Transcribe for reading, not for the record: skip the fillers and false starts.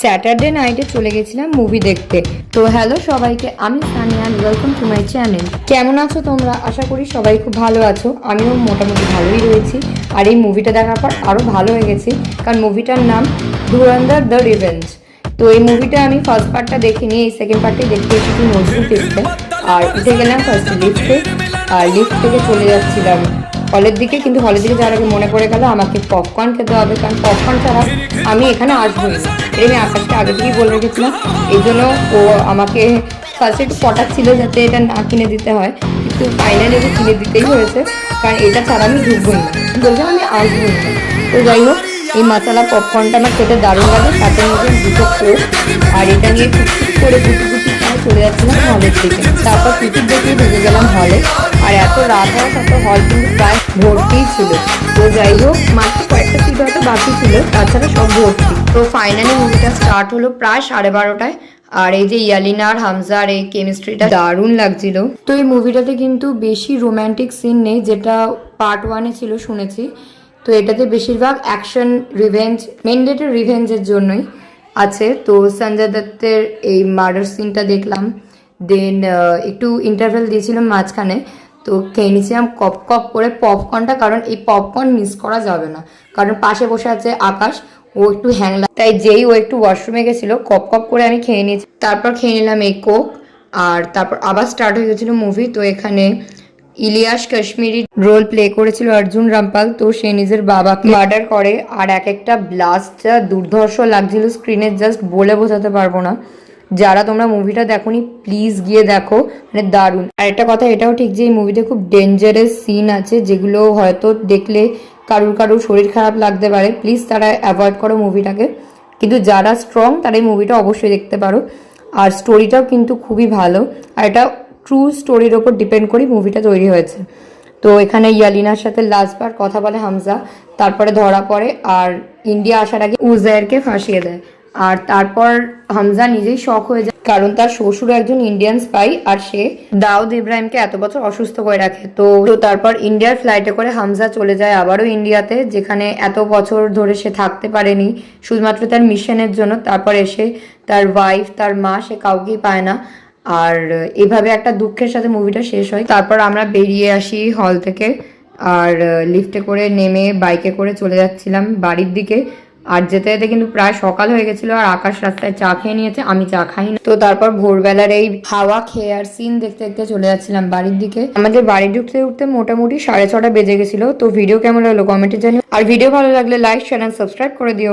Saturday নাইটে চলে গেছিলাম মুভি দেখতে। তো হ্যালো সবাইকে, আমি Sania, welcome to my channel. কেমন আছো তোমরা? আশা করি সবাই খুব ভালো আছো। আমিও মোটামুটি ভালোই রয়েছি। আর এই মুভিটা দেখার পর আরও ভালো হয়ে গেছি, কারণ মুভিটার নাম ধুরন্ধর দ্য রিভেঞ্জ। তো এই মুভিটা আমি ফার্স্ট পার্টটা দেখিনি, এই সেকেন্ড পার্টে দেখতে এসেছি নজরুল টিপতে। আর উঠে গেলাম ফার্স্ট লিফটে, আর লিফট থেকে চলে যাচ্ছিলাম হলের দিকে। কিন্তু হলের দিকে যাওয়ার আগে মনে পড়ে গেল আমাকে পপকর্ন খেতে হবে, কারণ পপকর্ন ছাড়া আমি এখানে আসবোই না। এটা আমি আকাশকে আগে থেকেই বলে রেখেছিলাম। এই জন্য ও আমাকে ফার্স্টে একটু পটাচ্ছিল যাতে এটা না কিনে দিতে হয়, কিন্তু ফাইনালি ওকে কিনে দিতেই হয়েছে, কারণ এটা ছাড়া আমি ঢুকবোই না, বলছিলাম আমি আসবোই না। তো যাই হোক, এই মশলা পপকর্নটা আমার খেতে দারুণ লাগে, সাথে মধ্যে দুটো কোক। আর এটা নিয়ে টুকটুক করে গুটি গুটি খায় চলে যাচ্ছিলাম হলের দিকে। তারপর টিকিট দেখেই ঢুকে গেলাম হলে। আর এত রাত হওয়ার সাথে হল কিন্তু প্রায় ভর্তিই ছিল। তো যাই হোক, মাত্র কয়েকটা সিট হয়তো বাকি ছিল, তাছাড়া সব ভর্তি। তো ফাইনালি মুভিটা স্টার্ট হলো প্রায় 12:30টায়। আর এই যে ইয়ালিনা আর হামজার এই কেমিস্ট্রিটা দারুণ লাগছিল। তো এই মুভিটাতে কিন্তু বেশি রোম্যান্টিক সিন নেই, যেটা পার্ট 1-এ ছিল শুনেছি। তো এটাতে বেশিরভাগ অ্যাকশন, রিভেঞ্জ, মেনডেটের রিভেঞ্জের জন্যই আছে। তো সঞ্জয় দত্তের এই মার্ডার সিনটা দেখলাম, দেন একটু ইন্টারভেল দিয়েছিলাম মাঝখানে। তো খেয়ে নিয়েছিলাম কপ কপ করে পপকর্নটা, কারণ এই পপকর্ন মিস করা যাবে না, কারণ পাশে বসে আছে আকাশ, ও একটু হ্যাংলা, তাই যেই ও একটু ওয়াশরুমে গেছিলো কপ কপ করে আমি খেয়ে নিয়েছি। তারপর খেয়ে নিলাম এই কোক, আর তারপর আবার স্টার্ট হয়ে গেছিলো মুভি। তো এখানে ইলিয়াস কাশ্মীরি রোল প্লে করেছিল অর্জুন রামপাল। তো সে নিজের বাবাকে মার্ডার করে, আর এক একটা ব্লাস্ট যা দুর্ধর্ষ লাগছিল স্ক্রিনে, জাস্ট বলে বোঝাতে পারবো না। যারা তোমরা মুভিটা দেখোনি প্লিজ গিয়ে দেখো, মানে দারুণ। আর একটা কথা এটাও ঠিক যে এই মুভিতে খুব ডেঞ্জারাস সিন আছে, যেগুলো হয়তো দেখলে কারুর শরীর খারাপ লাগতে পারে। প্লিজ তারা অ্যাভয়েড করো মুভিটাকে, কিন্তু যারা স্ট্রং তারা এই মুভিটা অবশ্যই দেখতে পারো। আর স্টোরিটাও কিন্তু খুবই ভালো, আর এটা ট্রু স্টোরির ওপর ডিপেন্ড করে মুভিটা তৈরি হয়েছে। তো এখানে ইয়ালিনার সাথে লাস্টবার কথা বলে হামজা, তারপরে ধরা পড়ে, আর ইন্ডিয়া আসার আগে উজায়েরকে ফাঁসিয়ে দেয়। আর তারপর হামজা নিজেই শক হয়ে যায়, কারণ তার শ্বশুর একজন ইন্ডিয়ান স্পাই, আর সে দাউদ ইব্রাহিমকে এত বছর অসুস্থ করে রাখে। তো তারপর ইন্ডিয়ার ফ্লাইটে করে হামজা চলে যায় আবারও ইন্ডিয়াতে, যেখানে এত বছর ধরে সে থাকতে পারেনি শুধুমাত্র তার মিশনের জন্য। তারপর এসে তার ওয়াইফ, তার মা, সে কাউকেই পায় না। আর এভাবে একটা দুঃখের সাথে মুভিটা শেষ হয়। তারপর আমরা বেরিয়ে আসি হল থেকে, আর লিফটে করে নেমে বাইকে করে চলে যাচ্ছিলাম বাড়ির দিকে। আর যেতে যেতে কিন্তু প্রায় সকাল হয়ে গেছিল, আর আকাশ রাস্তায় চা খেয়ে নিয়েছে, আমি চা খাই না। তো তারপর ভোরবেলার এই হাওয়া খেয়ে আর সিন দেখতে দেখতে চলে যাচ্ছিলাম বাড়ির দিকে। আমাদের বাড়ি ঢুকতে উঠতে মোটামুটি 6:30 বেজে গেছিল। তো ভিডিও কেমন লাগলো কমেন্টে জানিও, আর ভিডিও ভালো লাগলে লাইক, শেয়ার এন্ড সাবস্ক্রাইব করে দিও।